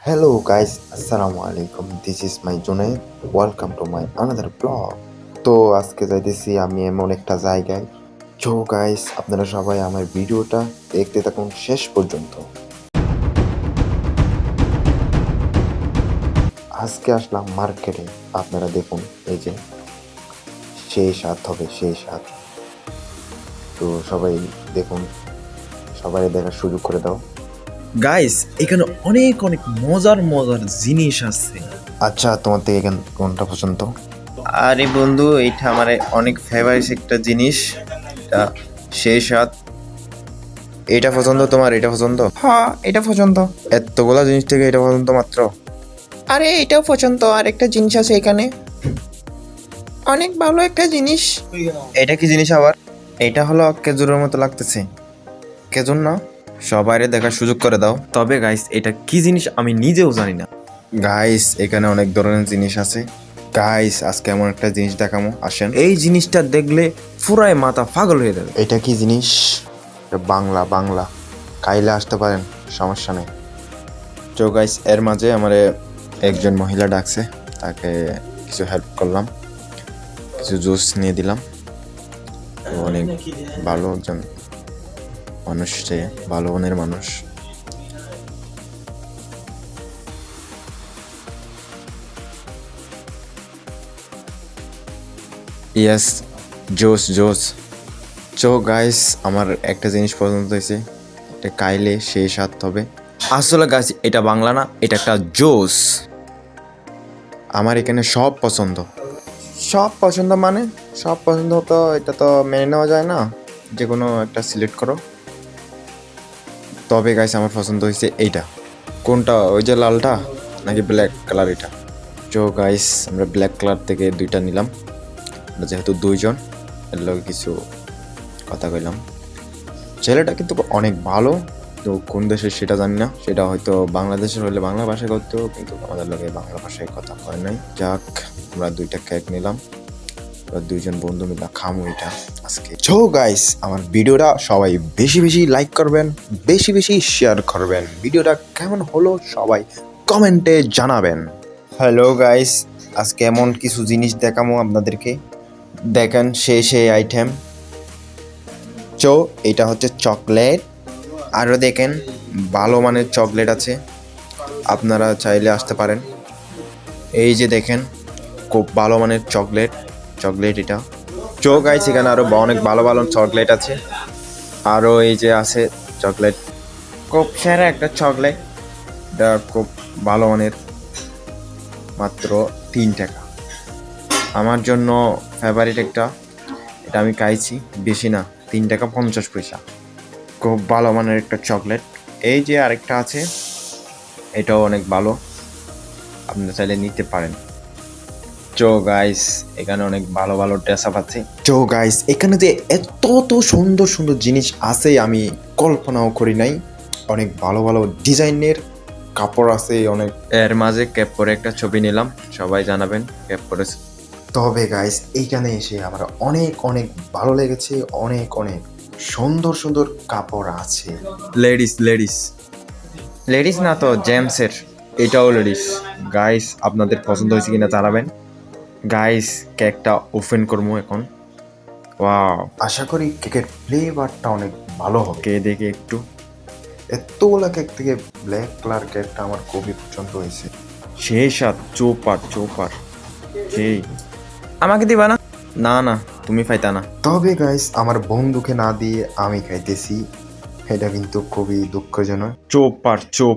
Hello guys, Assalamu alaikum. This is my Junaid. Welcome to my another vlog. তো আজকে যাইতেছি আমি এমন একটা জায়গায়। তো গাইস আপনারা সবাই আমার ভিডিওটা দেখতে থাকুন শেষ পর্যন্ত। আজকে আসলাম মার্কেটে। আপনারা দেখুন এই যে সেই স্বাদ হবে সেই স্বাদ। তো সবাই দেখুন, সবাই দেখার সুযোগ করে দাও। গাইস এখানে অনেক অনেক মজার মজার জিনিস আছে। আচ্ছা তোমার থেকে এখানে কোনটা পছন্দ? আরে বন্ধু, এইটা আমার অনেক ফেভারিট একটা জিনিস। এটা সেই স্বাদ। এটা পছন্দ তোমার? এটা পছন্দ? হ্যাঁ, এটা পছন্দ। এতগুলা জিনিস থেকে এটা পছন্দ মাত্র? আরে এটাও পছন্দ। আর একটা জিনিস আছে এখানে, অনেক ভালো একটা জিনিস। এটা কি জিনিস আবার? এটা হলো খেজুরের মতো লাগতেছে। খেজুর না? সবাইরে দেখার সুযোগ করে দাও। তবে গাইস এটা কি জিনিস আমি নিজেও জানি না। গাইস এখানে অনেক ধরনের জিনিস আছে। গাইস আজকে এমন একটা জিনিস দেখামো, আসেন। এই জিনিসটা দেখলে পুরাই মাথা পাগল হয়ে যাবে। এটা কি জিনিস? এটা বাংলা বাংলা কাইলে আসতে পারেন, সমস্যা নেই। তো গাইস এর মাঝে আমার একজন মহিলা ডাকছে, তাকে কিছু হেল্প করলাম, কিছু জুস নিয়ে দিলাম। তো অনেক ভালো একজন মানুষ, সে ভালো মনের মানুষ। ইয়েস, জোস জোস। চো গাইস আমার একটা জিনিস পছন্দ হয়েছে, এটা কাইলে সেই স্বাদ হবে। আসলে গাইস এটা বাংলা না, এটা একটা জোস। আমার এখানে সব পছন্দ। সব পছন্দ মানে সব পছন্দ, তো এটা তো মেনে নেওয়া যায় না, যে কোনো একটা সিলেক্ট করো। তবে গাইস আমার পছন্দ হয়েছে এইটা। কোনটা? ওই যে লালটা নাকি ব্ল্যাক কালার? এটা। চো গাইস আমরা ব্ল্যাক কালার থেকে দুইটা নিলাম, আমরা যেহেতু দুইজন, এর লগে কিছু কথা কইলাম। ছেলেটা কিন্তু অনেক ভালো, তো কোন দেশের সেটা জানি না, সেটা হয়তো বাংলাদেশের হলে বাংলা ভাষায় করতো, কিন্তু আমাদের লগে বাংলা ভাষায় কথা কয় নাই। যাক, আমরা দুইটা কেক নিলাম, আমরা দুইজন বন্ধু মিলে খামু এটা আজকে। সো গাইস আমার ভিডিওটা সবাই বেশি বেশি লাইক করবেন, বেশি বেশি শেয়ার করবেন। ভিডিওটা কেমন হলো সবাই কমেন্টে জানাবেন। হ্যালো গাইস, আজকে এমন কিছু জিনিস দেখামো আপনাদেরকে, দেখেন সেই সেই আইটেম। চো এটা হচ্ছে চকলেট, আরও দেখেন ভালো মানের চকলেট আছে, আপনারা চাইলে আসতে পারেন। এই যে দেখেন খুব ভালো মানের চকলেট, চকলেট এটা। চো গাইস এখানে আরও অনেক ভালো ভালো চকলেট আছে, আরও এই যে আছে চকলেট, খুব সেরা একটা চকলেট। এটা খুব ভালো মানের, মাত্র 3 টাকা। আমার জন্য ফেভারিট একটা, এটা আমি খাইছি, বেশি না, 3 টাকা 50 পয়সা। খুব ভালো মানের একটা চকলেট। এই যে আরেকটা আছে, এটাও অনেক ভালো, আপনারা চাইলে নিতে পারেন। চো গাইস এখানে অনেক ভালো ভালো ড্রেস আপ আছে। চো গাইস এখানে যে এত তো সুন্দর সুন্দর জিনিস আছে আমি কল্পনাও করি নাই। অনেক ভালো ভালো ডিজাইনের কাপড় আছে অনেক। এর মাঝে ক্যাপ পরে একটা ছবি নিলাম, সবাই জানাবেন ক্যাপ পরে। তবে গাইস এইখানে এসে আমার অনেক অনেক ভালো লেগেছে, অনেক অনেক সুন্দর সুন্দর কাপড় আছে। লেডিস লেডিস লেডিস না তো জেন্টসের, এটাও লেডিস। গাইস আপনাদের পছন্দ হয়েছে কিনা জানাবেন। গাইস কেকটা ওপেন করবো এখন। ওয়াও, আশা করি কেকের ফ্লেভারটা অনেক ভালো হবে। কে দেখে একটু। এতগুলা কেক থেকে ব্ল্যাক কালার কেকটা আমার খুবই পছন্দ হয়েছে। সেই স্বাদ, চোপার চোপার। সেই আমাকে দিবা না? না না, তুমি পাইতা না। তবে গাইস আমার বন্ধুকে না দিয়ে আমি খাইতেছি, এটা কিন্তু খুবই দুঃখজনক। চোপার চোপ।